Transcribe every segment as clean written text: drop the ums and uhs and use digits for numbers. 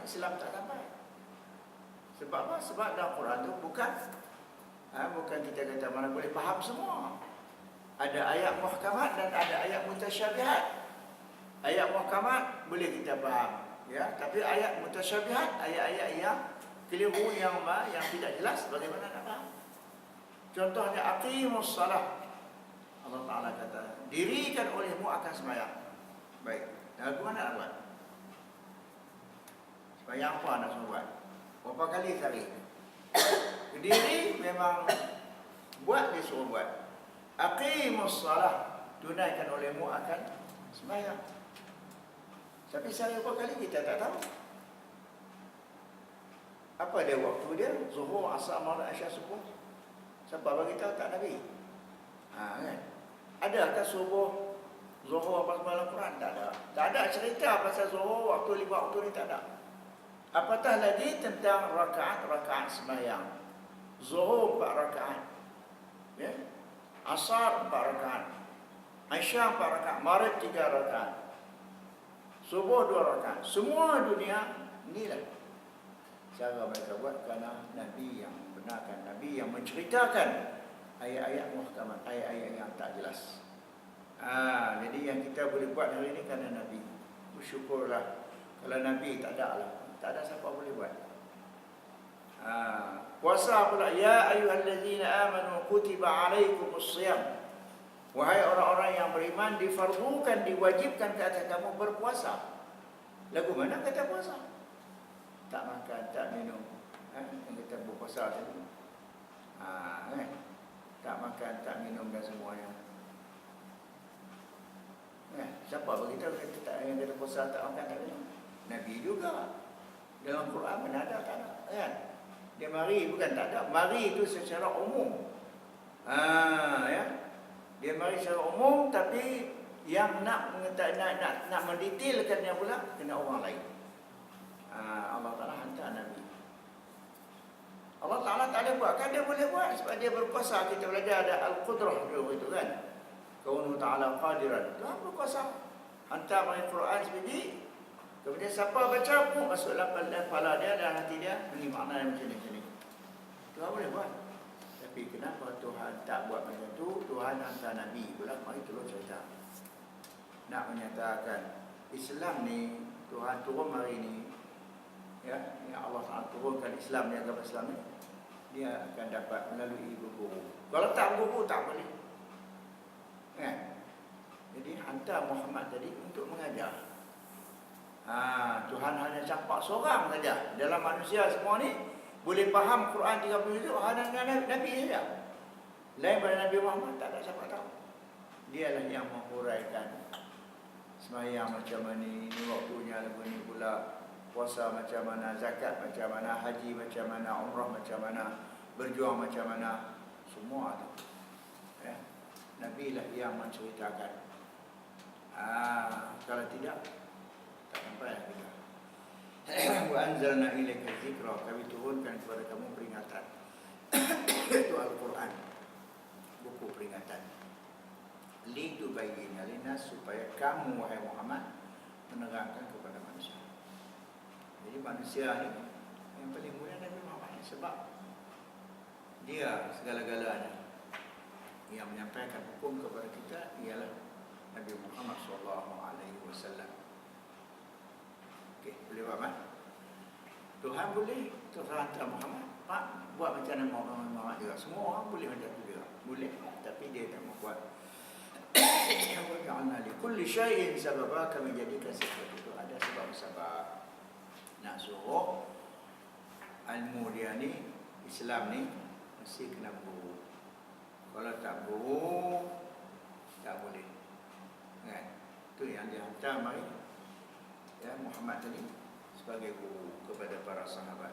Islam tak sampai. Sebab apa? Sebab dalam Quran tu bukan kita kata mana boleh faham semua. Ada ayat muhkamat dan ada ayat mutasyabihat. Ayat muhkamat boleh kita faham, ya. Tapi ayat mutasyabihat, ayat-ayat yang keliru, yang tidak jelas, bagaimana nak faham? Contohnya aqimus salah. Allah Ta'ala kata, dirikan olehmu akan sembahyang. Baik, lagu mana nak buat? Sembahyang apa nak suruh buat? Berapa kali sehari? Diri memang buat, dia suruh buat. Aqimus salah, tunaikan olehmu akan sembahyang. Tapi sehari berapa kali kita tak tahu. Apa dia waktu dia? Zuhur, asar, maghrib, isyak, subuh. Siapa bagi tahu? Tak Nabi. Kan? Adakah subuh, zuhur apa semua dalam Quran? Tak ada. Tak ada cerita pasal zuhur, waktu 5 waktu ni, tak ada. Apatah lagi tentang rakaat sembahyang. Zuhur 4 rakaat. Ya? Asar 4 rakaat. Isyak 4 rakaat. Maghrib 3 rakaat. Subuh 2 rakaat. Semua dunia inilah cara mereka buat, kerana Nabi yang benarkan, Nabi yang menceritakan ayat-ayat muhkamat, ayat-ayat yang tak jelas. Jadi yang kita boleh buat hari ini kerana Nabi. Bersyukurlah. Kalau Nabi tak ada lah, tak ada siapa boleh buat. Puasa pula, ya ayyuhallazina amanu kutiba alaikumusshiyam. Wahai orang-orang yang beriman, difardukan, diwajibkan ke atas kamu berpuasa. Lagu mana kata puasa? Tak makan, tak minum. Yang kita berpuasa tadi. Tak makan, tak minum dan semuanya. Siapa beritahu yang kata puasa tak makan, tak minum? Nabi juga. Dalam Quran mana ada, tak ada. Kan? Dia mari, bukan tak ada. Mari itu secara umum. Ya. Dia mari secara umum, tapi yang nak mendetailkannya pula kena orang lain. Allah Ta'ala hantar Nabi. Allah Ta'ala tak ada buat, kan dia boleh buat sebab dia berkuasa. Kita belajar ada Al-Qudrah dulu itu kan. Kaunu Ta'ala qadiran. Tuhan berkuasa. Hantar bagi Quran sebiji. Kemudian siapa baca pun masuk dalam kepala dia dan hati dia, beri makna yang macam ni. Tuhan boleh buat. Tapi kenapa Tuhan tak buat macam tu? Tuhan hantar Nabi pula, mari tolong cerita. Nak menyatakan Islam ni, Tuhan turun hari ni, ya, yang Allah Ta'ala turunkan Islam ni, agama Islam ni, dia akan dapat melalui guru. Kalau tak guru, tak boleh. Jadi hantar Muhammad tadi untuk mengajar. Tuhan hanya campak seorang saja dalam manusia semua ni boleh faham Quran 30 juz hanya Nabi saja. Lain pada Nabi Muhammad tak ada siapa tahu. Dialah yang menghuraikan sembahyang macam mana ni waktunya, lagu ni pula puasa macam mana, zakat macam mana, haji macam mana, umrah macam mana, berjuang macam mana, semua tu. Nabi lah yang menceritakan. Kalau tidak, tak sampai lah kita. Wa anzalna ilaika dzikra, kami turunkan kepada kamu peringatan. Itu Al-Quran, buku peringatan. Litubayyina linnas, supaya kamu wahai Muhammad menerangkan kepada manusia. Jadi manusia ni yang paling mulia Nabi Muhammad, sebab dia segala-galanya. Yang menyampaikan hukum kepada kita ialah Nabi Muhammad SAW. Okey, boleh faham? Tuhan boleh, Tuhan hantar Muhammad, Pak, buat macam Nabi Muhammad juga. Semua orang boleh macam tu juga. Boleh, tapi dia tak mau buat. Wa ja'alna li kulli syai'in sababa, kami jadikan sesuatu itu ada sebab-sebab. Nak suruh ilmu dia ni, Islam ni, mesti kena guru. Kalau tak guru, tak boleh. Kan? Itu yang dihantar mari, ya, Muhammad tadi sebagai guru kepada para sahabat.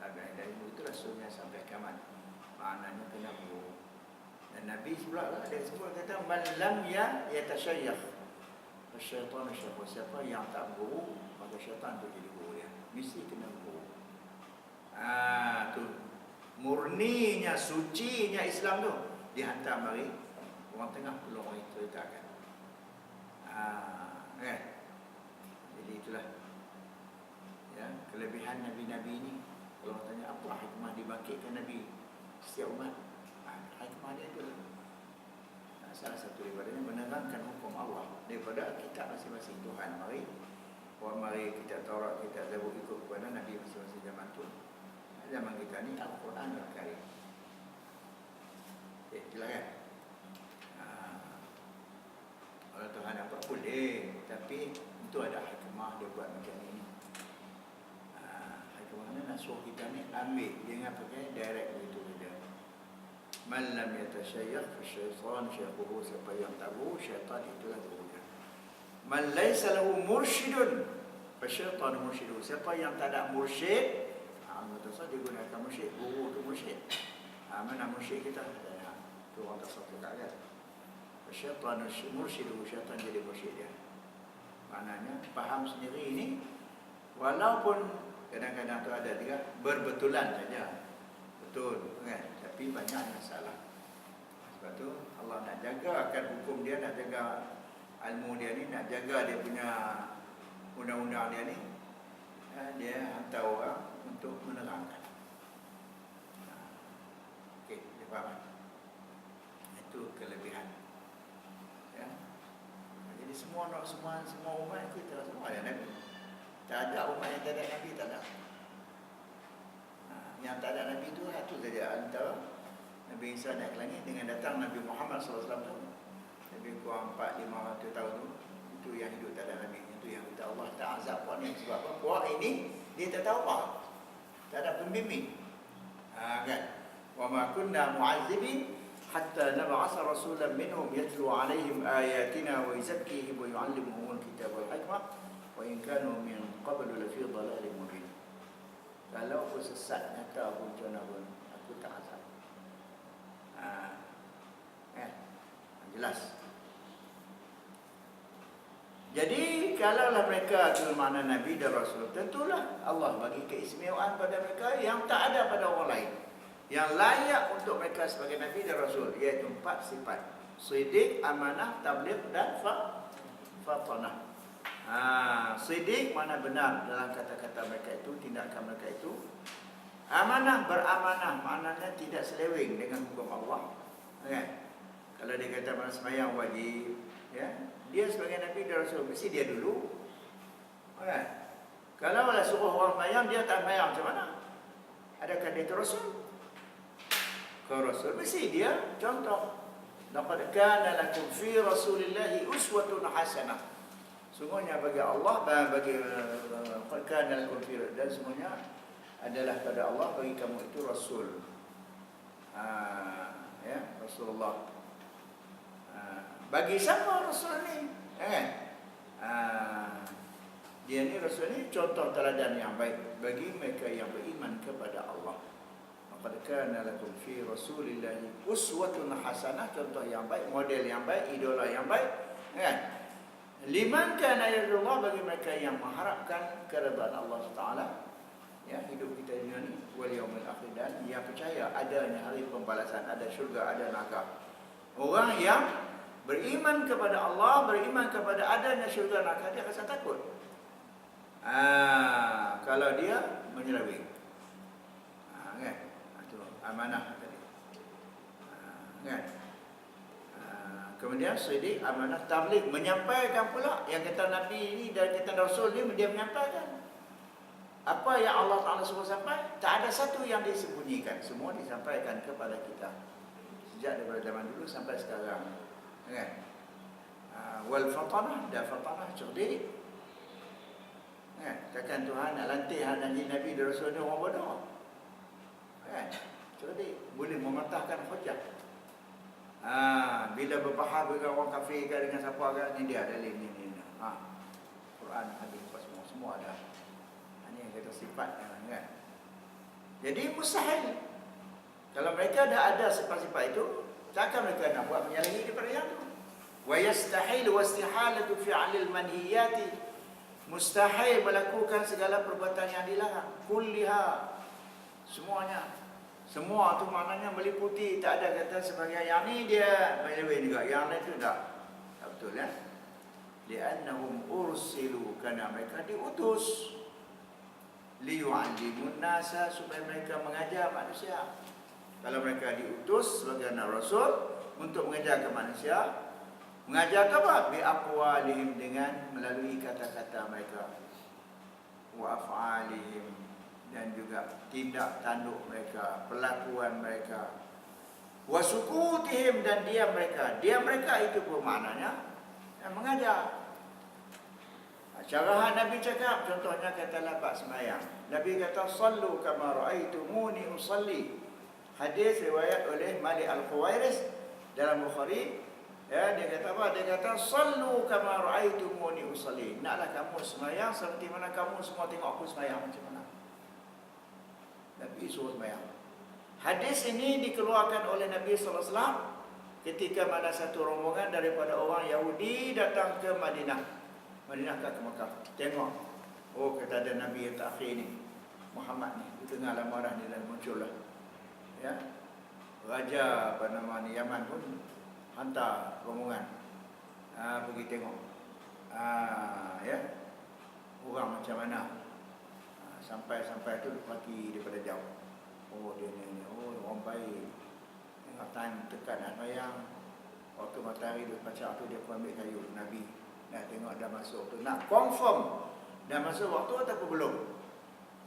Dan itu rasulnya sampai kiamat. Maknanya kena guru. Dan Nabi pula lah, dia sebut kata man lam yatashayyakh syaitan syaitan. Siapa yang tak guru, maka syaitan tu jadi guru dia. Mesti kena guru. Tu murninya, sucinya Islam tu dihantar mari orang tengah perlu orang ceritakan. Jadi itulah, ya, kelebihan Nabi-Nabi ini. Kalau tanya apa hikmah dibangkitkan Nabi setiap umat, hikmah dia itu salah satu daripadanya menerangkan hukum Allah daripada kitab masing-masing Tuhan. Mari kita Taurat, kita Zabur ikut kepada Nabi masing-masing zaman tu. Zaman kita ni Al-Quran Al-Karim. Silakan. Kalau Tuhan apa boleh, tapi itu ada hikmah dia buat macam ini. Hikmahnya nak suruh kita ni ambil, jangan pakai direct begitu saja. Man lam yatashayyakh fa syaitan syaiquhu, siapa yang tahu syaitan itulah gurunya. Man laysa lahu mursyidun fa syaitan mursyiduhu, siapa yang tak ada mursyid, betul dia gunakan mursyid, guru tu mursyid. Mana mursyid kita? Tu orang tersebut kan. Syaitan mursyiduhu, syaitan jadi mursyid dia. Maknanya faham sendiri ini, walaupun kadang-kadang tu ada juga berbetulan saja, betul kan, tapi banyak yang salah. Sebab tu Allah nak jaga akan hukum dia, nak jaga ilmu dia ni, nak jaga dia punya undang-undang dia ni, dia hantar orang untuk menerangkan. Okey, dia faham? Itu kelebihan. Ya. Jadi semua umat kita semua ada Nabi. Tak ada umat yang tak ada Nabi, tak ada. Yang tak ada Nabi itu satu saja, antara Nabi Isa naik ke langit dengan datang Nabi Muhammad SAW tu. Lebih kurang 400-500 tahun tu, itu yang hidup tak ada Nabi. Itu yang kita Allah tak azab puan ni. Sebab apa? Puan ini dia tak tahu apa, tak ada pembimbing. Kan? Wa ma kunna mu'azzibin hatta nab'atha rasulan minhum yatlu 'alaihim ayatina wa yuzakkihim wa yu'allimuhumul kitaba wal hikmah wa in kanu min qablu lafi dhalalin mubin. Kalau aku sesat nyata pun macam mana pun, aku tak azab. Jelas. Jadi kalaulah mereka itu makna Nabi dan Rasul, tentulah Allah bagi keistimewaan pada mereka yang tak ada pada orang lain, yang layak untuk mereka sebagai Nabi dan Rasul, iaitu 4 sifat: siddiq, amanah, tabligh dan fatanah. Siddiq mana benar dalam kata-kata mereka itu, tindakan mereka itu. Amanah, beramanah, maknanya tidak seleweng dengan hukum Allah. Kan? Kalau dia kata mana sembahyang wajib, ya, dia sebagai Nabi dan Rasul, mesti dia dulu. Kan? Kalau Allah suruh orang sembahyang, dia tak sembahyang, macam mana? Adakah dia itu Rasul? Kalau Rasul, mesti dia contoh. Laqad kana lakum fi Rasulillahi uswatun hasanah. Sungguhnya bagi Allah, bagi kana lakum fi, dan semuanya adalah pada Allah bagi kamu itu Rasul. Ya, Rasulullah. Bagi siapa Rasul ni? Dia ni Rasul ni contoh teladan yang baik bagi mereka yang beriman kepada Allah. Laqad kana lakum fi Rasulillahi uswatun hasanah, contoh yang baik, model yang baik, idola yang baik. Kan? Liman kana yarjullah, bagi mereka yang mengharapkan keridhaan Allah Taala, ya, hidup kita dunia ni, wal yaumil akhir, dan yang percaya adanya hari pembalasan, ada syurga, ada neraka. Orang yang beriman kepada Allah, beriman kepada adanya syurga neraka, dia rasa takut. Kalau dia menyeleweng, kan? Itu amanah tadi. Kan? Kemudian siddiq, amanah, tabligh, menyampaikan pula. Yang kata Nabi ini dan kata Rasul ni, dia menyampaikan apa yang Allah Ta'ala suruh sampai. Tak ada satu yang disembunyikan, semua disampaikan kepada kita sejak daripada zaman dulu sampai sekarang. Kan? Wal fatanah, dan fatanah, cerdik. Kan? Takkan Tuhan nak lantik Nabi dan Rasul ni orang bodoh. Kan? Cerdik, boleh mematahkan hujah. Bila berpaham dengan orang kafir ke, dengan siapa ke, ni dia dalil ni. Quran, hadis, semua ada. Ini yang kata sifat, kan? Jadi mustahil. Kalau mereka dah ada sifat-sifat itu, takkan mereka nak buat menyalahi daripada yang itu. Wa yastahil wastihalatu fi'lil manhiyati, mustahil melakukan segala perbuatan yang dilarang. Kulliha, semuanya. Semua tu maknanya meliputi, tak ada kata sebagai yang ni dia menyeleweng juga, yang lain tu tak. Tak betul, ya? Li'annahum ursilu, kerana mereka diutus, yu'allimun nasa, supaya mereka mengajar manusia. Kalau mereka diutus sebagai rasul untuk mengajar ke manusia, mengajar apa? Bi aqwalihim, dengan melalui kata-kata mereka, wa af'alihim, dan juga tindak tanduk mereka, perlakuan mereka, wa sukutihim, dan diam mereka. Diam mereka itu pun maknanya mengajar. Syarahan Nabi cakap, contohnya kata lapak sembahyang. Nabi kata, sallu kama ra'aitumuni usalli. Hadis riwayat oleh Malik Al-Khuwairis dalam Bukhari. Ya, dia kata apa? Dia kata, sallu kama ra'aitumuni usalli. Naklah kamu sembahyang seperti mana kamu semua tengok aku sembahyang macam mana. Nabi suruh sembahyang. Hadis ini dikeluarkan oleh Nabi SAW ketika mana satu rombongan daripada orang Yahudi datang ke Madinah ke Mekah. Tengok, oh, kata ada Nabi yang terakhir ni, Muhammad ni, di tengah lamaran dia dah muncul lah. Ya, Raja apa nama ni, Yaman pun hantar rombongan pergi tengok. Ya, orang macam mana. Sampai tu mati daripada jauh. Oh, dia ni, oh, orang baik. Tengok time tekan nak bayang. Waktu matahari dia pacak tu, dia pun ambil kayu Nabi. Nak tengok dah masuk tu, nak confirm dah masuk waktu ataupun belum.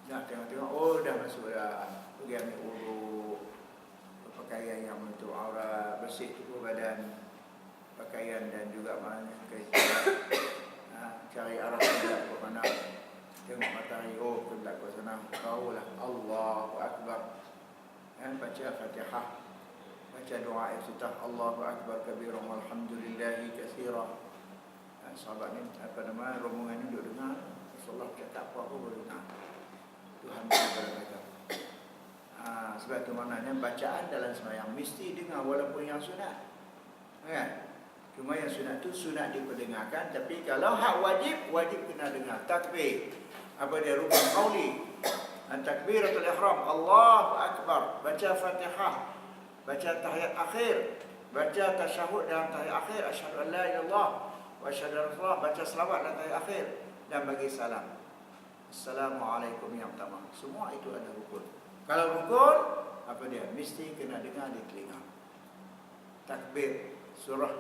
Nak tengok, oh dah masuk dah. Pergi ambil urut, pakaian yang untuk aurat, bersih tubuh badan, pakaian dan juga mana cari arah kiblat ke mana. Tengok matahari, oh kiblat ke sana. Tahulah Allahu Akbar. Baca Fatihah, baca doa iftitah, Allahu Akbar kabiran walhamdulillahi katsira. Sahabat ni, rombongan ni duduk dengar Rasulullah cakap apa boleh dengar. Tuhan kepada mereka. Sebab tu maknanya bacaan dalam sembahyang mesti dengar walaupun yang sunat. Kan? Cuma yang sunat tu sunat diperdengarkan, tapi kalau hak wajib kena dengar. Takbir, apa dia, rukun qauli, takbiratul ihram, Allahu Akbar, baca Fatihah, baca tahiyat akhir, baca tasyahud dalam tahiyat akhir, asyhadu an la ilaha illallah wa asyhadu anna Rasulullah, baca selawat dalam tahiyat akhir, dan bagi salam. Assalamualaikum yang pertama. Semua itu ada rukun. Kalau rukun, apa dia? Mesti kena dengar di telinga. Takbir surah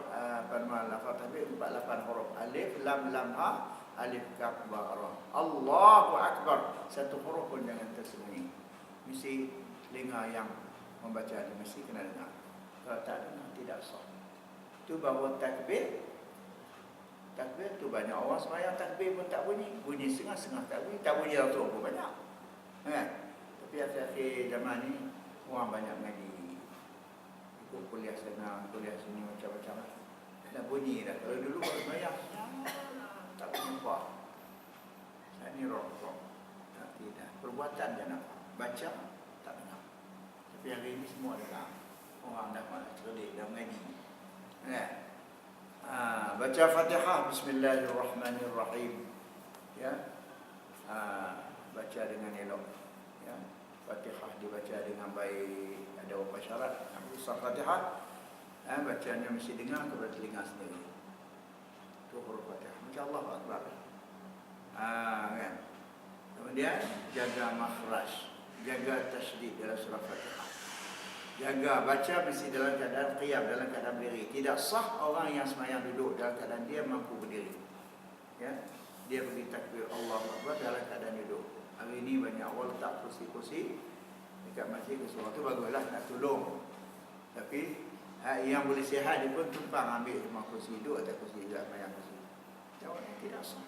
lafaz takbir 48 huruf. Alif lam lam ha, alif kaf ba ra. Allahu Akbar. Satu huruf pun jangan tersembunyi. Mesti telinga yang membaca ni mesti kena dengar. Kalau tak dengar tidak sah. Itu bahawa takbir tu banyak orang sembahyang takbir pun tak bunyi. Bunyi setengah-setengah tak bunyi. Tak bunyi langsung pun banyak. Kan? Tapi akhir-akhir zaman ni orang banyak mengaji. Ikut kuliah sana, kuliah sini, macam-macam. Dah bunyi dah. Kalau dulu kalau sembahyang tak bunyi apa. Saat ni rokok. Tidak. Perbuatan je nak. Baca tak dengar. Tapi hari ini semua dengar. Orang dah malas cerdik, dah mengaji. Kan? Baca Fatihah, Bismillahirrahmanirrahim. Ya, baca dengan elok. Ya, Fatihah dibaca dengan baik. Ada beberapa syarat. Usah Fatihah, bacanya mesti dengar kepada telinga sendiri. Itu huruf Fatihah. Macam Allahu Akbar. Kan? Kemudian jaga makhraj, jaga tasydid dalam surah Fatihah. Jaga baca mesti dalam keadaan qiyam, dalam keadaan berdiri. Tidak sah orang yang sembahyang duduk dalam keadaan dia mampu berdiri. Ya, dia pergi takbir Allahu Akbar dalam keadaan duduk. Hari ini banyak orang letak kursi-kursi dekat masjid, sesuatu baguslah nak tolong. Tapi yang boleh sihat dia pun tumpang ambil semua kursi duduk atau kursi duduk sembahyang kursi. Jawabnya tidak sah.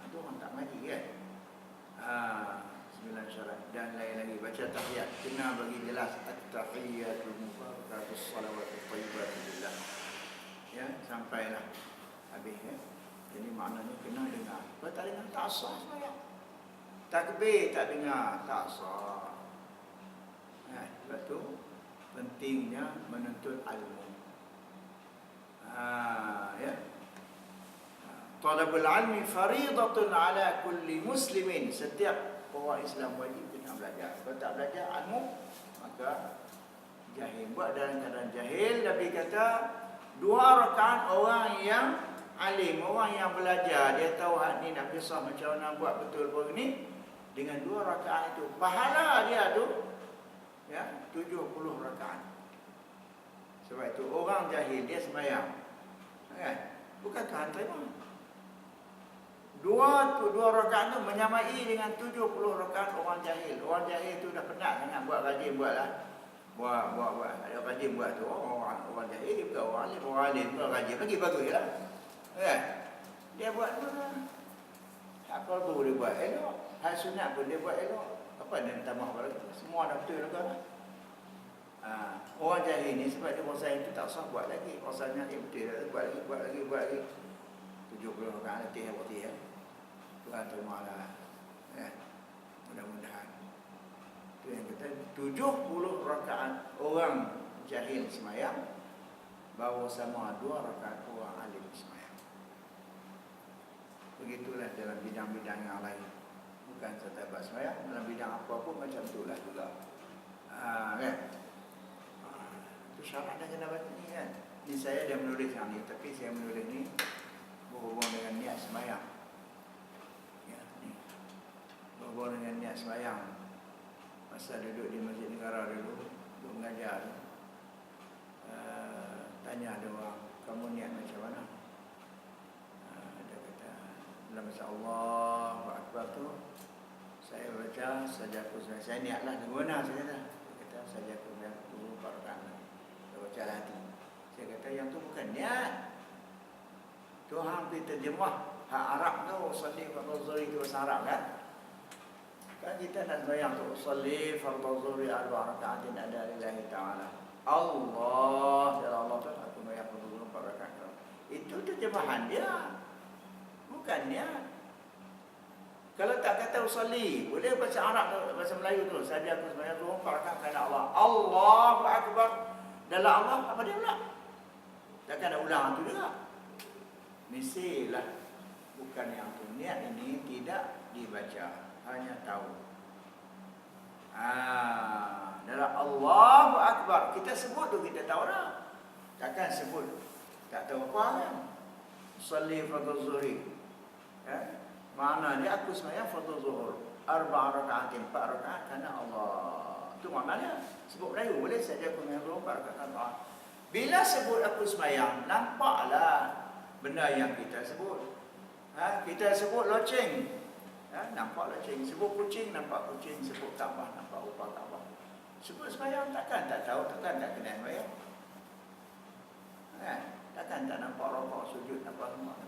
Itu orang tak ngaji kan. 9 syarat dan lain lagi. Baca tahiyat kena bagi jelas, at-tahiyatul mubarakatus salawatul thayyibatul lillah. Ya, sampailah habis ya. Jadi maknanya kena dengar. Kalau tak dengar tak sah sembahyang. Takbir tak dengar tak sah. Sebab tu pentingnya menuntut ilmu. Ya. Talabul ilmi fariidatun ala kulli muslimin. Setiap orang Islam wajib kena belajar. Kalau tak belajar ilmu, maka jahil. Buat dalam keadaan jahil. Nabi kata 2 rakaat orang yang alim, orang yang belajar, dia tahu hak ni nak pisah macam mana buat betul begini. dengan 2 rakaat itu, pahala dia tu ya 70 rakaat. Sebab itu orang jahil dia sembahyang, kan? Bukan Tuhan terima. Dua rakaat itu menyamai dengan 70 rakaat orang jahil. Orang jahil itu dah penat sangat buat rajin buatlah. Buat ada rajin buat tu orang jahil bukan orang alim buat rajin lagi baguslah. Kan? Dia buat tu lah. Hak fardu dia buat elok, hak sunat pun dia buat elok. Apa dia minta maaf pada kita? Semua dah betul kan? Orang jahil ni sebab dia rasa itu tak sah buat lagi. Rasanya dia betul dah buat lagi. 70 rakaat letih ya. Tuhan terimalah. Ya. Mudah-mudahan. Itu yang kata 70 rakaat orang jahil sembahyang bahawa sama 2 rakaat orang alim sembahyang. Begitulah dalam bidang-bidang yang lain. Bukan setabat sembahyang, dalam bidang apa pun macam itulah juga. Kan? Itu syarat dan kena baca ni kan. Ini saya dah menulis yang ni, tapi saya menulis ni berhubung dengan niat sembahyang. Ya, ni. Berhubung dengan niat sembahyang. Masa duduk di Masjid Negara dulu, mengajar. Tanya ada orang, kamu niat macam mana? Dia kata, dalam masa Allahu Akbar tu, saya baca sajaku saya niatlah guna saya kata. Dia kata sajaku tu rakaat. Dia baca hati. Saya kata yang tu bukan niat. Tuhan kita terjemah hak Arab tu usalli fardhu zuhri itu bahasa Arab kan. Kan kita nak sembahyang tu usalli fardhu zuhri 4 rakaatin ada lillahi taala. Allah ya Allah tu aku sembahyang fardhu zuhri 4 rakaat. Itu terjemahan dia. Bukan niat. Kalau tak kata usalli, boleh baca Arab tu, bahasa Melayu tu, saja aku sembahyang zuhur 4 rakaat kerana Allah. Allahu Akbar. Dalam Allah apa dia pula? Takkan nak ulang tu juga. Mestilah bukan yang tu. Niat ini tidak dibaca, hanya tahu. Dalam Allahu Akbar kita sebut tu kita tahu dah. Takkan sebut tak tahu apa kan? Salli fardhu zuhri. Ya? Makna dia aku sembahyang fardhu zuhur 4 rakaat 4 rakaat kerana Allah. Itu maknanya. Sebut Melayu boleh saja aku sembahyang 4 rakaat Allah. Bila sebut aku sembahyang, nampaklah benda yang kita sebut. Kita sebut loceng, nampak loceng. Sebut kucing, nampak kucing. Sebut tambah, nampak upah tambah. Sebut sembahyang, takkan tak tahu, takkan tak kena sembahyang. Takkan tak nampak rokok, sujud, nampak semua.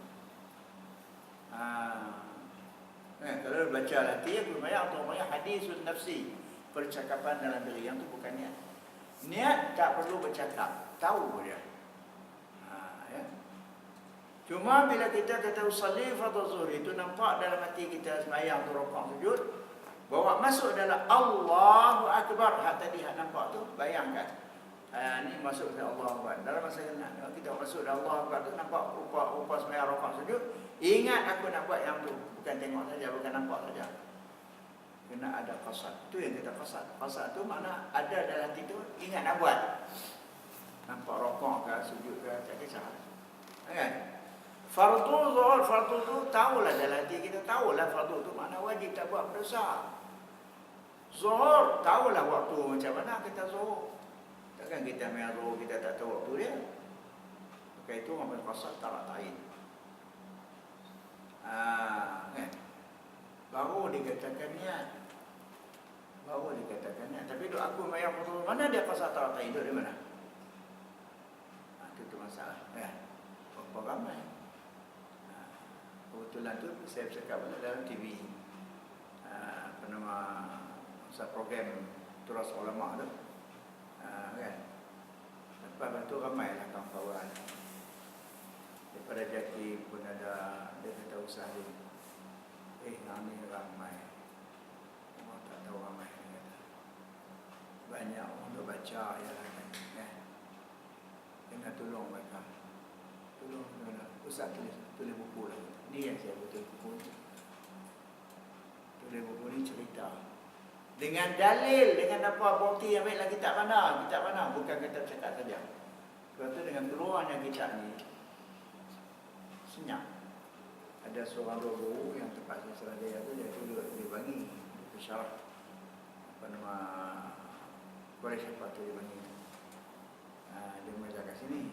Kalau baca hati, aku sembahyang tu namanya hadisun nafsi, percakapan dalam diri. Yang tu bukan niat. Niat tak perlu bercakap, tahu dia. Ya. Cuma bila kita kata usalli fardhu zuhri itu nampak dalam hati kita sembahyang tu rukuk sujud, bawa masuk dalam Allahu Akbar. Hak tadi hak nampak tu bayangkan. Ni masuk dalam Allahu Akbar. Dalam masa kita masuk dalam Allahu Akbar tu nampak rupa sembahyang rukuk sujud. Ingat aku nak buat yang tu, bukan tengok saja, bukan nampak saja. Kena ada qasad. Itu yang kita qasad. Qasad tu makna ada dalam hati tu ingat nak buat. Nampak rukuk ke sujud ke tak kisah. Kan? Fardu zuhur, fardu tu tahulah dalam hati kita, tahulah fardu tu makna wajib tak buat berdosa. Zuhur tahulah waktu macam mana kita zuhur. Takkan kita main zuhur kita tak tahu waktu dia. Maka itu orang qasad tarak ta'in. Kan? Baru dikatakan niat. Tapi duk aku mayang fardu mana dia qasad tarak ta'in, duk di mana? Itu masalah. Berapa ramai? Kebetulan tu saya bercakap dalam TV. Nama program Turas Ulama tu. Kan? Lepas tu ramailah kawan-kawan. Daripada Jaki pun ada, dia kata usaha ni. Ni ramai. Orang tak tahu ramai. Banyak orang tu baca ya. Kena tolong mereka. Tolong. Ustaz tulis buku lah. Ni yang saya betul buku ni. Tulis buku ni cerita. Dengan dalil, dengan apa bukti yang baiklah kitab mana. Bukan kita cakap saja. Sebab tu dengan keluarnya kitab ni, senyap. Ada seorang guru yang tempat saya Serajaya tu, dia duduk, dia bagi syarah apa nama Quraisy apa tu dia panggil. Dia mengajar kat sini.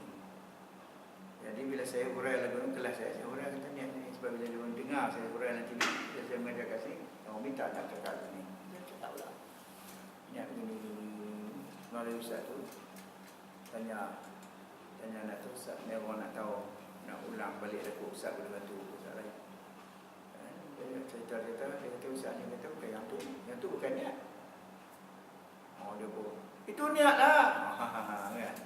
Jadi bila saya hurai lagu kelas saya hurai kata niat ni sebab bila dia orang dengar saya hurai nanti bila saya mengajar kat sini, orang minta nak cakap ni. Saya cakap pula. Niat begini. Mari ustaz tu tanya nak tu ustaz, ni orang nak tahu, nak ulang balik lagu ustaz boleh bantu ustaz lain. Dia cerita-cerita, dia kata ustaz ni kata bukan yang tu bukan niat. Oh dia pun, itu niat lah. Kan?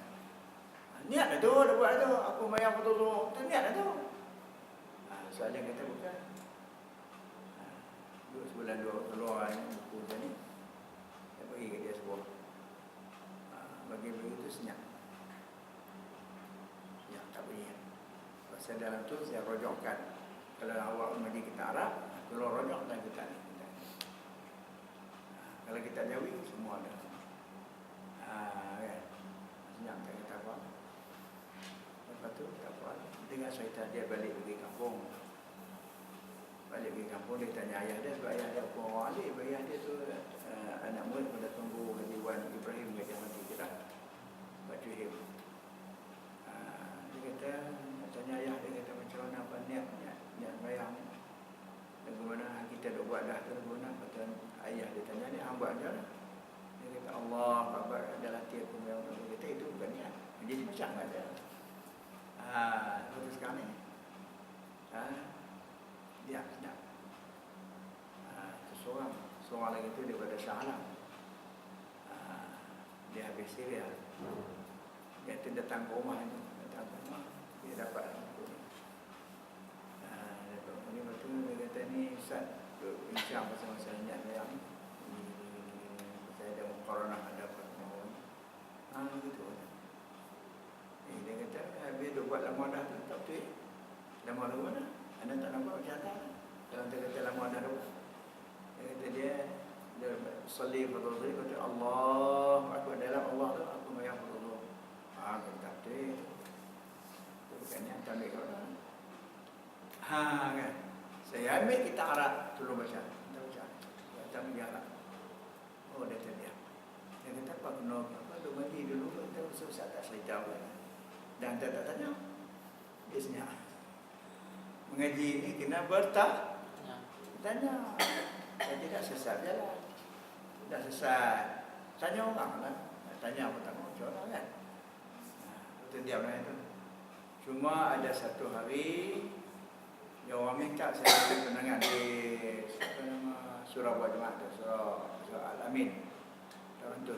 Niat lah tu, dia buat tu, aku mayang betul-betul, itu niat lah tu. Soal dia kata bukan. 2 sebulan keluar buku macam ni, saya bagi ke dia sebuah. Bagi begitu senyap. Ya, tak boleh. Pasal dalam tu saya rojokkan. Kalau awak mengaji kita Arab, kalau rojok dan kita ni. Kalau kita Jawi, semua ada. Kan? Senyap tak kata apa. Lepas tu, tak apa. Dengar cerita dia balik pergi kampung. Balik pergi kampung, dia tanya ayah dia. Sebab ayah dia orang alim. Ayah dia tu anak murid pada tunggu Haji Wan Ibrahim Gajah Mati Kedah. Batu Him. Dia kata, tanya ayah dia kata macam mana apa niat bayang. Dan bagaimana kita dah buat dah tu, bagaimana kata ayah dia tanya ni, buat je lah. Dia kata Allah Akbar adalah tiap pembayang. Dia kata itu bukan niat. Jadi macam ada. Lepas sekarang ni dia sedap. Seorang lagi tu daripada Shah Alam. Dia habis Syria. Dia tu datang ke rumah ni. Dia dapat buku ni. Dapat buku ni. Lepas tu dia kata ni Ustaz bincang pasal niat bayang ni. Saya ada Corona ada apa. Begitu. Dia kata habis dia buat lama dah tu. Tak betul. Lama dulu mana? Anda tak nampak macam mana? Kalau dia kata lama dah dulu. Dia kata dia salli betul-betul. Dia kata Allah. Aku dalam Allah tu. Aku bayang betul-betul. Aku tak betul. Itu bukan yang tak ambil orang. Kan? Saya ambil kita Arab. Tolong baca. Kita baca. Baca pergi Arab. Oh dia kata dia. Dia kata apa kena. Apa tu mandi dulu. Kita susah tak cerita apa. Dan dia tak tanya. Dia senyap. Mengaji ni kena tanya. Saya tidak sesat je lah. Tidak sesat. Tanya orang lah. Tanya apa tak mahu orang kan. Itu diam lah itu. Cuma ada satu hari yang orang minta saya pendengar di apa nama Surah Buat Jemaah tu, Surah Al-Amin. Tahun tu.